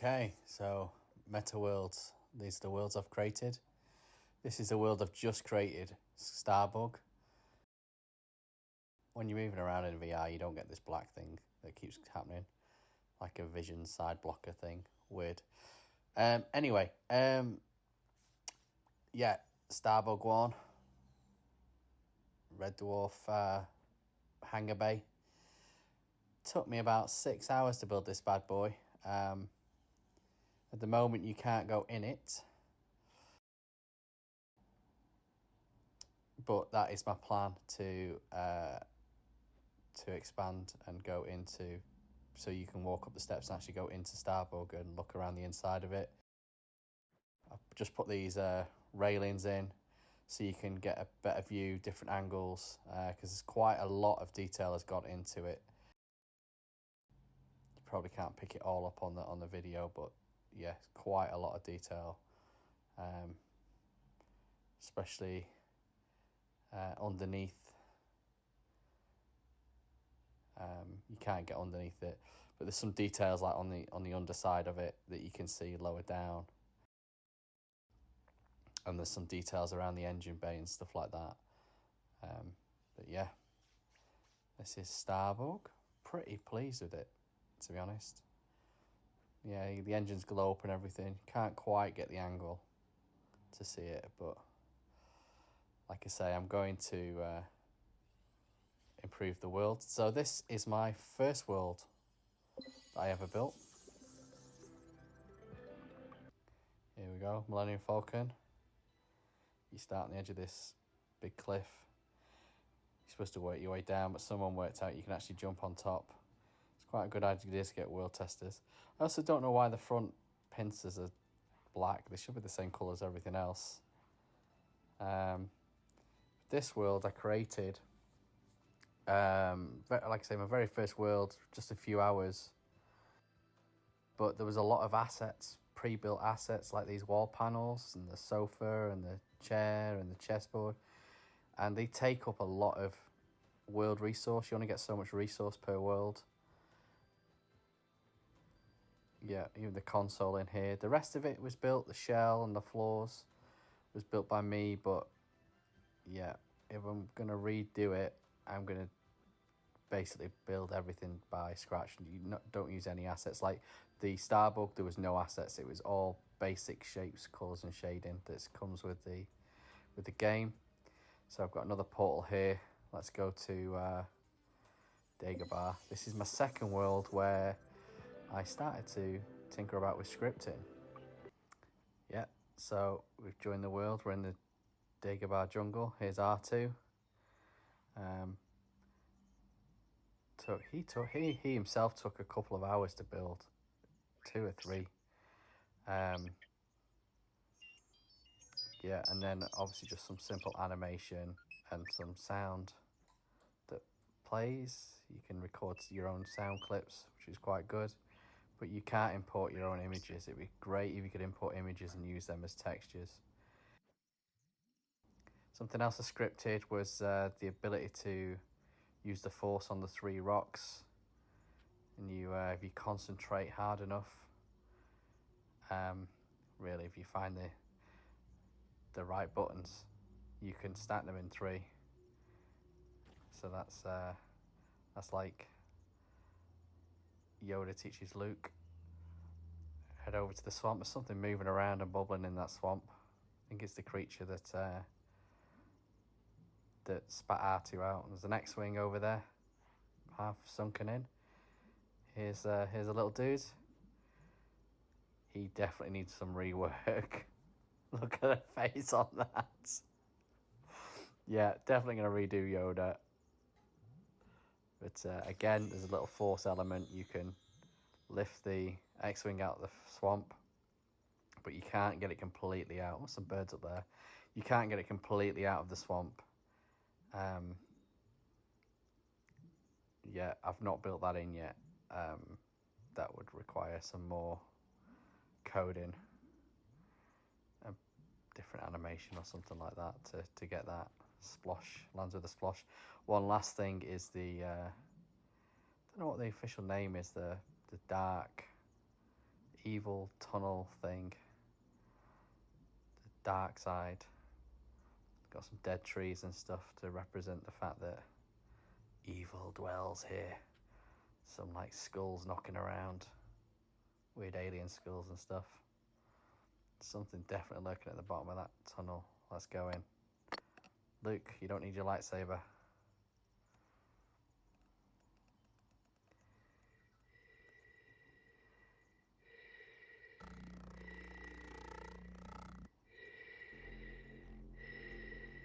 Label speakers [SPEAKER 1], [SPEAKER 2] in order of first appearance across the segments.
[SPEAKER 1] Okay, so Meta Worlds. These are the worlds I've created. This is the world I've just created, Starbug. When you're moving around in VR, you don't get this black thing that keeps happening, like a vision side blocker thing. Weird. Anyway, yeah, Starbug 1, Red Dwarf Hangar Bay. Took me about 6 hours to build this bad boy. At the moment, you can't go in it, but that is my plan to expand and go into, so you can walk up the steps and actually go into Starbug and look around the inside of it. I've just put these railings in so you can get a better view, different angles, because there's quite a lot of detail has got into it. You probably can't pick it all up on the video, but yeah, quite a lot of detail, especially underneath. You can't get underneath it, but there's some details like on the underside of it that you can see lower down, and there's some details around the engine bay and stuff like that. But yeah, this is Starbug. Pretty pleased with it, to be honest. Yeah, the engine's glow up and everything. Can't quite get the angle to see it, but like I say, I'm going to improve the world. So this is my first world that I ever built. Here we go, Millennium Falcon. You start on the edge of this big cliff. You're supposed to work your way down, but someone worked out you can actually jump on top. It's quite a good idea to get world testers. I also don't know why the front pincers are black. They should be the same colour as everything else. This world I created, like I say, my very first world, just a few hours. But there was a lot of assets, pre-built assets, like these wall panels and the sofa and the chair and the chessboard. And they take up a lot of world resource. You only get so much resource per world. Yeah, even the console in here. The rest of it was built, the shell and the floors was built by me, but yeah, if I'm going to redo it, I'm going to basically build everything by scratch. You don't use any assets. Like the Starbug, there was no assets. It was all basic shapes, colours and shading that comes with the game. So I've got another portal here. Let's go to Dagobah. This is my second world where I started to tinker about with scripting. Yeah, so we've joined the world. We're in the Dagobah jungle. Here's R2. He himself took a couple of hours to build, 2 or 3. Yeah, and then obviously just some simple animation and some sound that plays. You can record your own sound clips, which is quite good, but you can't import your own images. It'd be great if you could import images and use them as textures. Something else I scripted was the ability to use the force on the 3 rocks, and if you concentrate hard enough, really, if you find the right buttons, you can stack them in 3. So that's like Yoda teaches Luke. Head over to the swamp. There's something moving around and bubbling in that swamp. I think it's the creature that spat R2 out. There's an X-wing over there, half sunken in. Here's a little dude. He definitely needs some rework. Look at the face on that. Yeah, definitely going to redo Yoda. But again, there's a little force element. You can lift the X-wing out of the swamp, but you can't get it completely out. Oh, some birds up there. You can't get it completely out of the swamp. Yeah, I've not built that in yet. That would require some more coding, a different animation or something like that to get that splosh, lands with a splosh. One last thing is I don't know what the official name is, the dark evil tunnel thing. The dark side. Got some dead trees and stuff to represent the fact that evil dwells here. Some like skulls knocking around. Weird alien skulls and stuff. Something definitely lurking at the bottom of that tunnel. Let's go in. Luke, you don't need your lightsaber.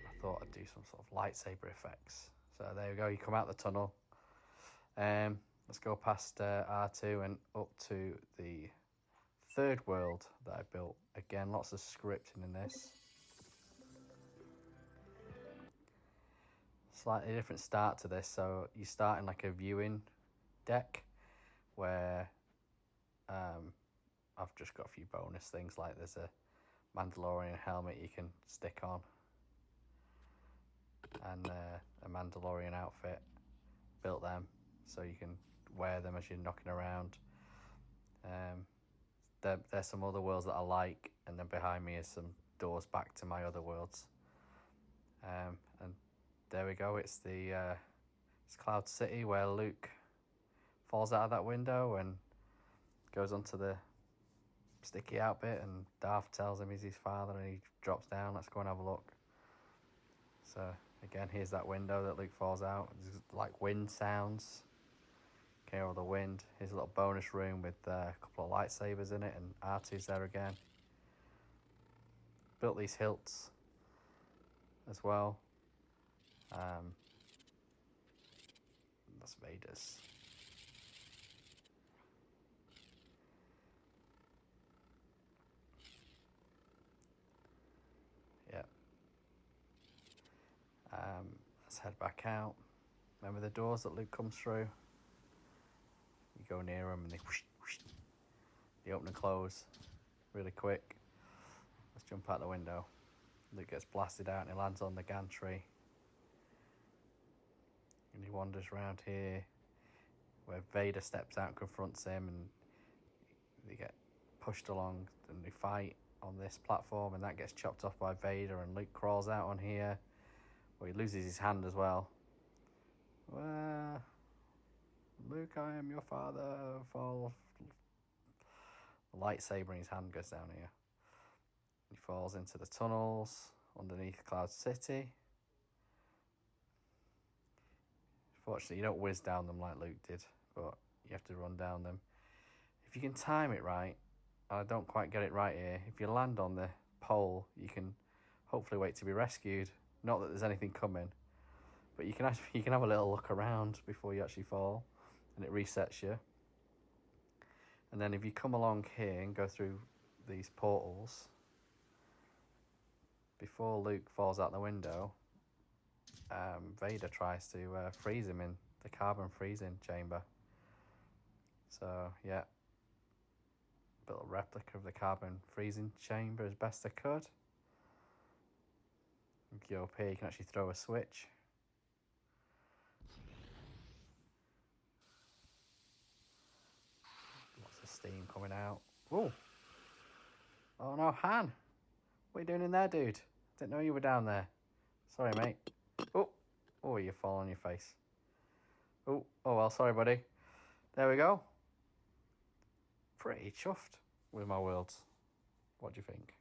[SPEAKER 1] I thought I'd do some sort of lightsaber effects. So there we go, you come out the tunnel. Let's go past R2 and up to the third world that I built. Again, lots of scripting in this. Slightly different start to this. So you start in like a viewing deck where I've just got a few bonus things, like there's a Mandalorian helmet you can stick on and a Mandalorian outfit. Built them so you can wear them as you're knocking around. There's some other worlds that I like, and then behind me is some doors back to my other worlds. And there we go. It's Cloud City, where Luke falls out of that window and goes onto the sticky out bit, and Darth tells him he's his father, and he drops down. Let's go and have a look. So again, here's that window that Luke falls out. There's like wind sounds. Okay, all the wind. Here's a little bonus room with a couple of lightsabers in it, and R2's there again. Built these hilts as well. That's Vader's. Yeah. Let's head back out. Remember the doors that Luke comes through? You go near them and they whoosh, whoosh. They open and close really quick. Let's jump out the window. Luke gets blasted out and he lands on the gantry. And he wanders around here where Vader steps out and confronts him, and they get pushed along and they fight on this platform, and that gets chopped off by Vader, and Luke crawls out on here where he loses his hand as well. Luke, I am your father. Fall. The lightsaber in his hand goes down here. He falls into the tunnels underneath Cloud City. Fortunately, you don't whiz down them like Luke did, but you have to run down them. If you can time it right, and I don't quite get it right here, if you land on the pole, you can hopefully wait to be rescued. Not that there's anything coming, but you can have a little look around before you actually fall, and it resets you. And then if you come along here and go through these portals, before Luke falls out the window, Vader tries to freeze him in the carbon freezing chamber. So yeah, built a replica of the carbon freezing chamber as best I could. If you go up here, you can actually throw a switch. Lots of steam coming out. Whoa! Oh no, Han! What are you doing in there, dude? Didn't know you were down there. Sorry, mate. Oh, you fall on your face. Oh well, sorry, buddy. There we go. Pretty chuffed with my worlds. What do you think?